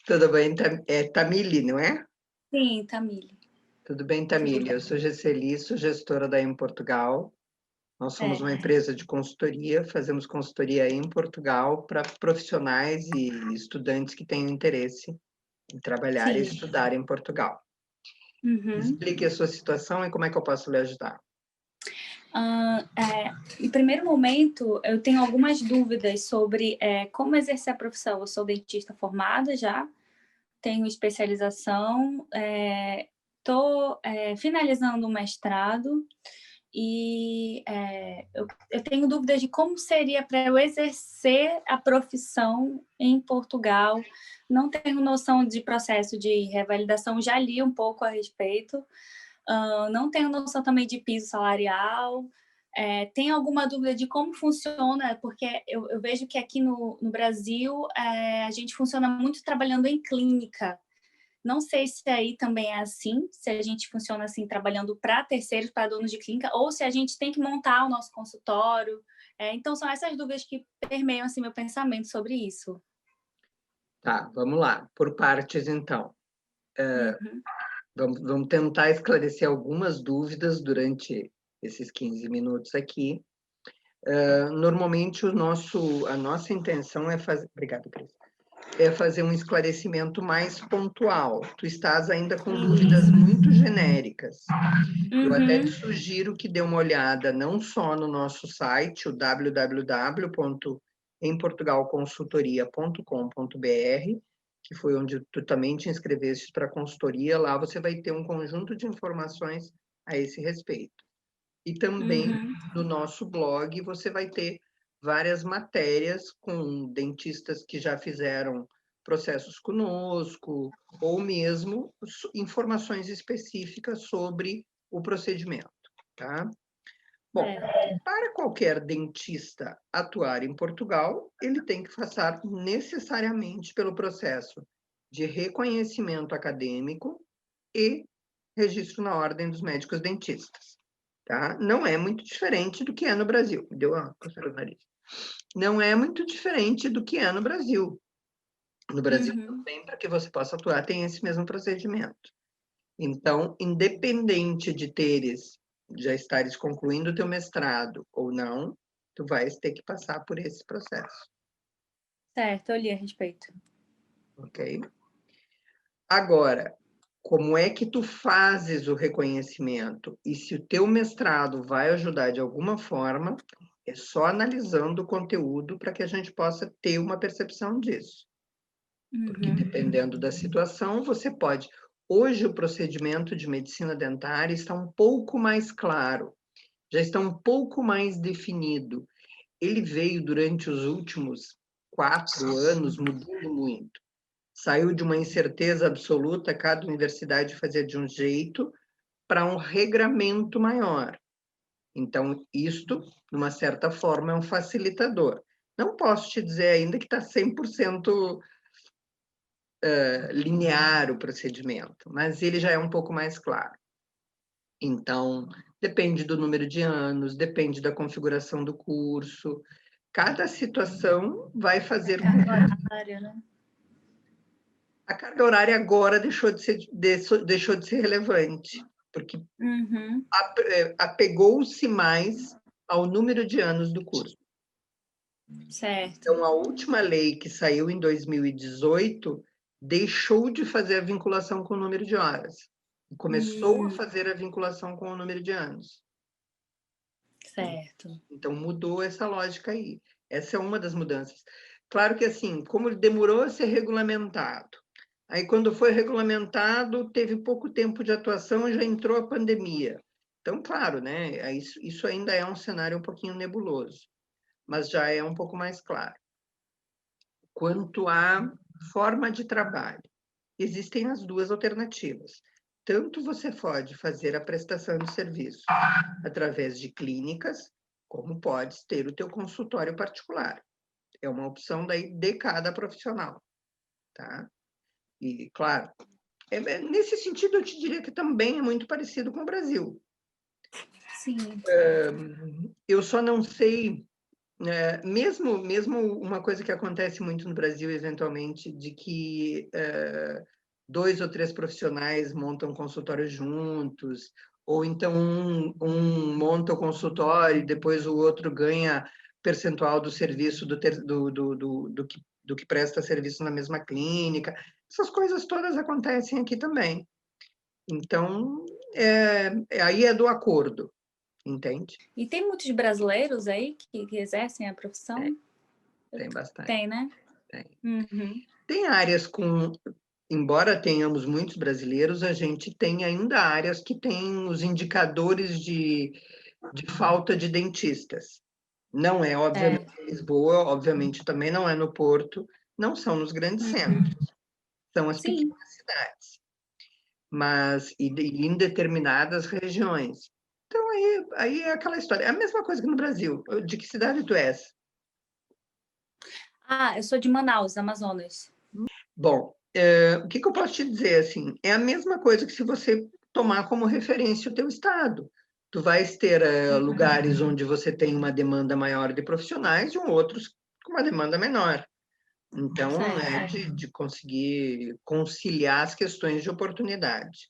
Tudo bem, é Tamile, não é? Sim, Tamile. Tudo bem, Tamile? Eu sou Gesseli, sou gestora da Em Portugal. Nós somos uma empresa de consultoria, fazemos consultoria em Portugal para profissionais e estudantes que tenham interesse em trabalhar e Sim. estudar em Portugal. Uhum. Explique a sua situação e como é que eu posso lhe ajudar. Em primeiro momento, eu tenho algumas dúvidas sobre como exercer a profissão. Eu sou dentista formada já, tenho especialização, estou finalizando o mestrado e eu tenho dúvidas de como seria para eu exercer a profissão em Portugal. Não tenho noção de processo de revalidação, já li um pouco a respeito. Não tenho noção também de piso salarial. Tenho alguma dúvida de como funciona, porque eu vejo que aqui no Brasil a gente funciona muito trabalhando em clínica. Não sei se aí também é assim, se a gente funciona assim, trabalhando para terceiros, para donos de clínica, ou se a gente tem que montar o nosso consultório. Então, são essas dúvidas que permeiam assim, meu pensamento sobre isso. Tá, vamos lá, por partes então. Uhum. Vamos tentar esclarecer algumas dúvidas durante esses 15 minutos aqui. Normalmente, a nossa intenção é fazer... Obrigada, Cris. É fazer um esclarecimento mais pontual. Tu estás ainda com dúvidas muito genéricas. Eu até te sugiro que dê uma olhada não só no nosso site, o www.emportugalconsultoria.com.br, que foi onde tu também te inscreveste para a consultoria. Lá você vai ter um conjunto de informações a esse respeito. E também no nosso blog você vai ter várias matérias com dentistas que já fizeram processos conosco, ou mesmo informações específicas sobre o procedimento, tá? Bom, para qualquer dentista atuar em Portugal, ele tem que passar necessariamente pelo processo de reconhecimento acadêmico e registro na Ordem dos Médicos Dentistas. Tá? Não é muito diferente do que é no Brasil. Deu uma coceira no nariz. Não é muito diferente do que é no Brasil. No Brasil também, para que você possa atuar, tem esse mesmo procedimento. Então, independente de já estares concluindo o teu mestrado ou não, tu vais ter que passar por esse processo. Certo, eu li a respeito. Ok? Agora, como é que tu fazes o reconhecimento? E se o teu mestrado vai ajudar de alguma forma, é só analisando o conteúdo para que a gente possa ter uma percepção disso. Porque dependendo da situação, você pode... Hoje, o procedimento de medicina dentária está um pouco mais claro, já está um pouco mais definido. Ele veio durante os últimos 4 anos mudando muito. Saiu de uma incerteza absoluta, cada universidade fazia de um jeito, para um regramento maior. Então, isto, de uma certa forma, é um facilitador. Não posso te dizer ainda que está 100% linear o procedimento, mas ele já é um pouco mais claro. Então, depende do número de anos, depende da configuração do curso. Cada situação vai fazer com que... A carga horária agora deixou de ser relevante, porque apegou-se mais ao número de anos do curso. Certo. Então, a última lei que saiu em 2018 deixou de fazer a vinculação com o número de horas e começou a fazer a vinculação com o número de anos. Certo. Então, mudou essa lógica aí. Essa é uma das mudanças. Claro que, assim, como ele demorou a ser regulamentado, aí, quando foi regulamentado, teve pouco tempo de atuação e já entrou a pandemia. Então, claro, né? Isso ainda é um cenário um pouquinho nebuloso, mas já é um pouco mais claro. Quanto à forma de trabalho, existem as duas alternativas. Tanto você pode fazer a prestação de serviço através de clínicas, como pode ter o teu consultório particular. É uma opção daí de cada profissional, tá? E, claro, nesse sentido, eu te diria que também é muito parecido com o Brasil. Sim. Eu só não sei mesmo uma coisa que acontece muito no Brasil, eventualmente, de que 2 ou 3 profissionais montam consultório juntos, ou então um monta o consultório e depois o outro ganha percentual do serviço do que presta serviço na mesma clínica. Essas coisas todas acontecem aqui também. Então, aí é do acordo, entende? E tem muitos brasileiros aí que exercem a profissão? Tem bastante. Tem, né? Tem. Uhum. Tem áreas embora tenhamos muitos brasileiros, a gente tem ainda áreas que têm os indicadores de falta de dentistas. Não é, obviamente, em Lisboa, obviamente também não é no Porto, não são nos grandes centros, são as Sim. pequenas cidades, mas em determinadas regiões. Então, aí é aquela história. É a mesma coisa que no Brasil. De que cidade tu és? Eu sou de Manaus, Amazonas. Bom, o que eu posso te dizer, assim, é a mesma coisa que se você tomar como referência o teu estado. Tu vais ter lugares onde você tem uma demanda maior de profissionais e outros com uma demanda menor. Então, é de conseguir conciliar as questões de oportunidade.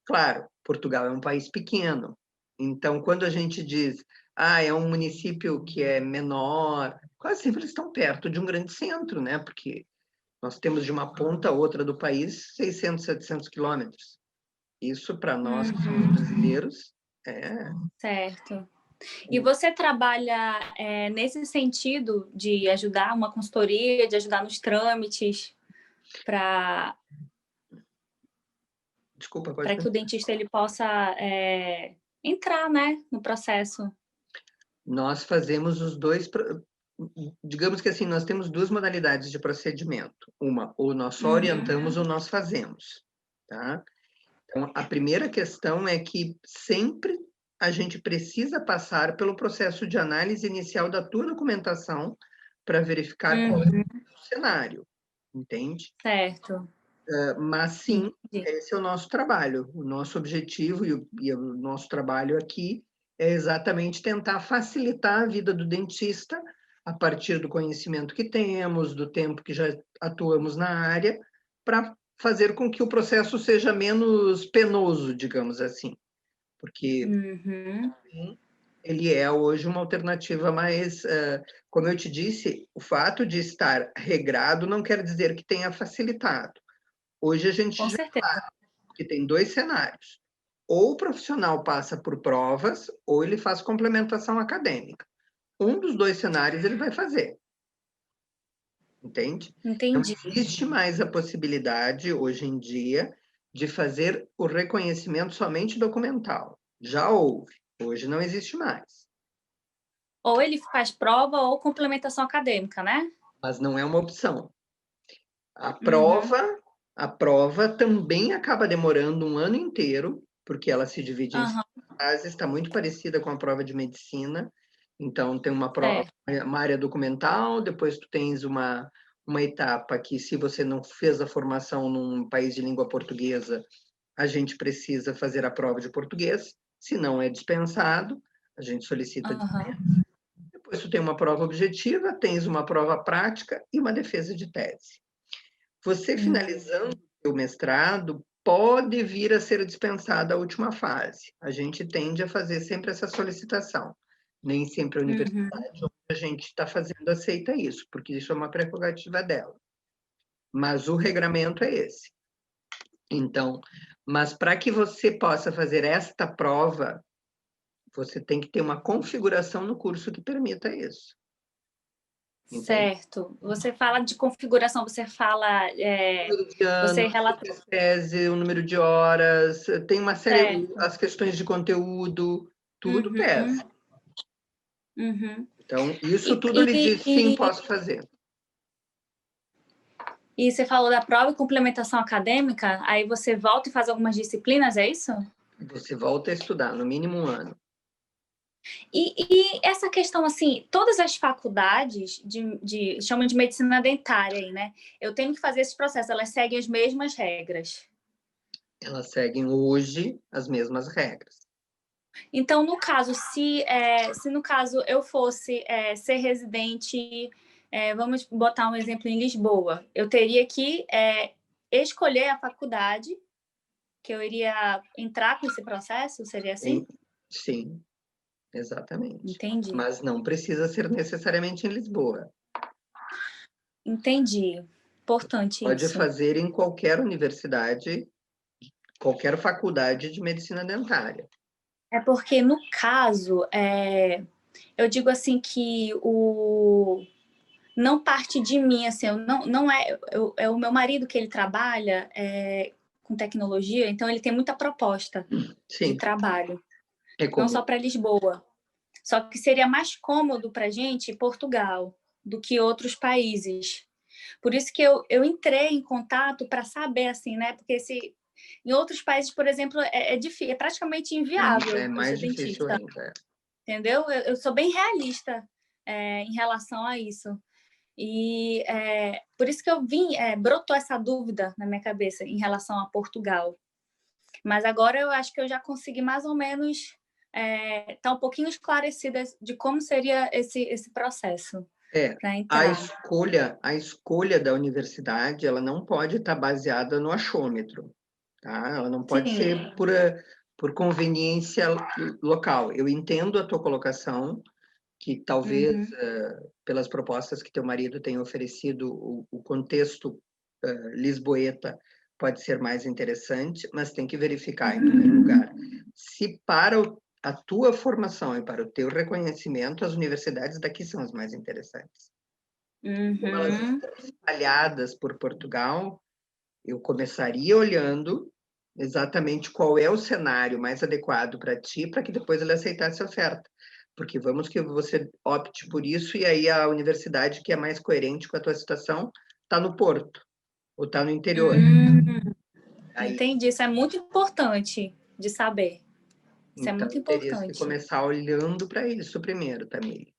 Claro, Portugal é um país pequeno, então quando a gente diz, é um município que é menor, quase sempre eles estão perto de um grande centro, né? Porque nós temos de uma ponta a outra do país 600, 700 quilômetros. Isso, para nós que somos brasileiros, é... Certo. E você trabalha nesse sentido de ajudar uma consultoria, de ajudar nos trâmites para Desculpa, pode que o dentista ele possa entrar, né, no processo? Nós fazemos os dois... Digamos que assim, nós temos 2 modalidades de procedimento. Uma, ou nós só orientamos ou nós fazemos, tá? Então, a primeira questão é que sempre a gente precisa passar pelo processo de análise inicial da tua documentação para verificar qual é o cenário, entende? Certo. Mas sim, esse é o nosso trabalho. O nosso objetivo e o nosso trabalho aqui é exatamente tentar facilitar a vida do dentista a partir do conhecimento que temos, do tempo que já atuamos na área, para fazer com que o processo seja menos penoso, digamos assim. Porque ele é hoje uma alternativa mais... como eu te disse, o fato de estar regrado não quer dizer que tenha facilitado. Hoje a gente Com já certeza. sabe que tem 2 cenários. Ou o profissional passa por provas, ou ele faz complementação acadêmica. Um dos 2 cenários ele vai fazer. Entende? Entendi. Não existe mais a possibilidade, hoje em dia, de fazer o reconhecimento somente documental. Já houve, hoje não existe mais. Ou ele faz prova ou complementação acadêmica, né? Mas não é uma opção. A prova também acaba demorando um ano inteiro, porque ela se divide em fases, está muito parecida com a prova de medicina. Então, tem uma prova, uma área documental, depois tu tens uma etapa que, se você não fez a formação num país de língua portuguesa, a gente precisa fazer a prova de português, se não é dispensado, a gente solicita dispensa. Depois tu tem uma prova objetiva, tens uma prova prática e uma defesa de tese. Você finalizando o mestrado, pode vir a ser dispensada a última fase. A gente tende a fazer sempre essa solicitação. Nem sempre a universidade onde a gente está fazendo aceita isso, porque isso é uma prerrogativa dela. Mas o regramento é esse. Então, mas para que você possa fazer esta prova, você tem que ter uma configuração no curso que permita isso. Entende? Certo. Você fala de configuração, você fala... número de anos, tese, o número de horas, tem uma série, as questões de conteúdo, tudo pesa. Então, isso tudo ele diz, sim, posso fazer. E você falou da prova e complementação acadêmica, aí você volta e faz algumas disciplinas, é isso? Você volta a estudar, no mínimo um ano. E essa questão, assim, todas as faculdades chamam de medicina dentária aí, né? Eu tenho que fazer esse processo, elas seguem as mesmas regras. Elas seguem hoje as mesmas regras. Então, no caso, se no caso eu fosse ser residente, vamos botar um exemplo em Lisboa, eu teria que escolher a faculdade que eu iria entrar com esse processo, seria assim? Sim, exatamente. Entendi. Mas não precisa ser necessariamente em Lisboa. Entendi. Importante Pode isso. fazer em qualquer universidade, qualquer faculdade de medicina dentária. É porque, no caso, eu digo assim que não parte de mim, assim, não é o meu marido que ele trabalha com tecnologia, então ele tem muita proposta de Sim, trabalho, é não só como... para Lisboa. Só que seria mais cômodo para a gente Portugal do que outros países. Por isso que eu entrei em contato para saber, assim, né? Porque em outros países, por exemplo, é difícil, é praticamente É inviável eu ser mais difícil dentista, ainda. entendeu? Eu sou bem realista em relação a isso. E por isso que eu brotou essa dúvida na minha cabeça em relação a Portugal. Mas agora eu acho que eu já consegui mais ou menos tá um pouquinho esclarecida de como seria esse processo para entrar. A escolha da universidade, ela não pode estar baseada no achômetro, tá? Ela não pode Sim. ser por conveniência local. Eu entendo a tua colocação, que talvez, Uhum. pelas propostas que teu marido tem oferecido, o contexto lisboeta pode ser mais interessante, mas tem que verificar, em primeiro lugar, se para a tua formação e para o teu reconhecimento, as universidades daqui são as mais interessantes. Como elas Uhum. estão espalhadas por Portugal, eu começaria olhando exatamente qual é o cenário mais adequado para ti, para que depois ele aceitasse a oferta. Porque vamos que você opte por isso e aí a universidade que é mais coerente com a tua situação está no Porto ou está no interior. Aí, Entendi. Isso é muito importante de saber. Isso é muito então, terias que importante. começar olhando para isso primeiro, Tamiri.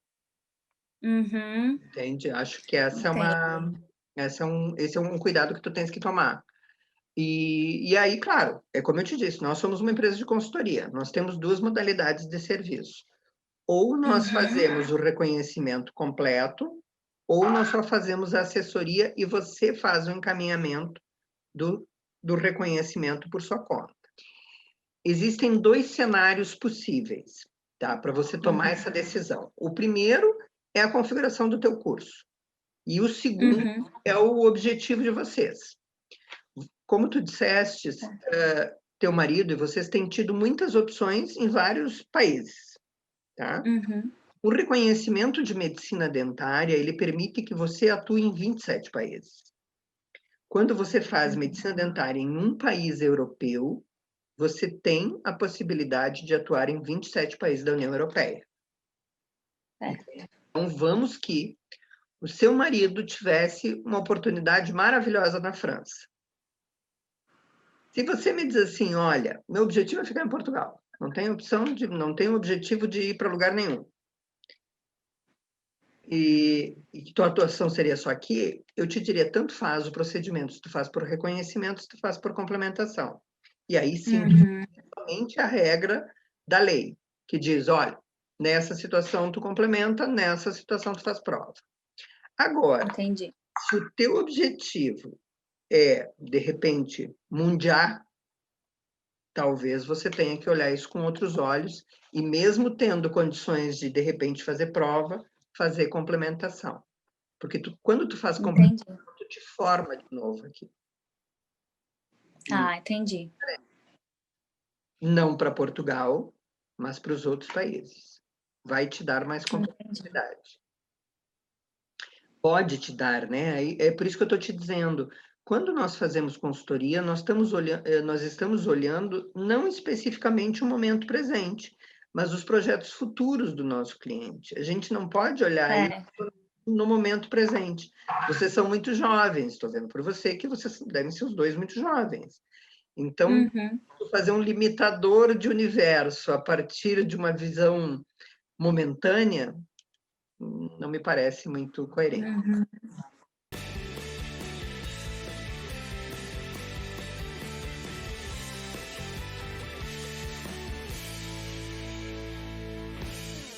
Uhum. Entende? Acho que essa é Entendi. esse é um cuidado que tu tens que tomar. E aí, claro, é como eu te disse, nós somos uma empresa de consultoria, nós temos duas modalidades de serviço. Ou nós Uhum. fazemos o reconhecimento completo, ou nós só fazemos a assessoria e você faz o encaminhamento do reconhecimento por sua conta. Existem dois cenários possíveis, tá, para você tomar essa decisão. O primeiro é a configuração do teu curso. E o segundo Uhum. é o objetivo de vocês. Como tu disseste, teu marido e vocês têm tido muitas opções em vários países, tá? Uhum. O reconhecimento de medicina dentária, ele permite que você atue em 27 países. Quando você faz medicina dentária em um país europeu, você tem a possibilidade de atuar em 27 países da União Europeia. Então, vamos que o seu marido tivesse uma oportunidade maravilhosa na França. Se você me diz assim, olha, meu objetivo é ficar em Portugal, não tenho objetivo de ir para lugar nenhum, e que tua atuação seria só aqui, eu te diria, tanto faz o procedimento, se tu faz por reconhecimento, se tu faz por complementação. E aí sim, tu Uhum. faz somente a regra da lei, que diz, olha, nessa situação tu complementa, nessa situação tu faz prova. Agora, Entendi. se o teu objetivo é, de repente, mundial, talvez você tenha que olhar isso com outros olhos e mesmo tendo condições de repente, fazer prova, fazer complementação. Porque quando tu faz Entendi. complementação, tu te forma de novo aqui. E Ah, entendi. não para Portugal, mas para os outros países. Vai te dar mais Entendi. competitividade. Pode te dar, né? É por isso que eu estou te dizendo, quando nós fazemos consultoria, nós estamos olhando não especificamente o momento presente, mas os projetos futuros do nosso cliente. A gente não pode olhar isso no momento presente. Vocês são muito jovens, estou vendo por você que vocês devem ser os dois muito jovens. Então, Uhum. fazer um limitador de universo a partir de uma visão momentânea não me parece muito coerente. Uhum.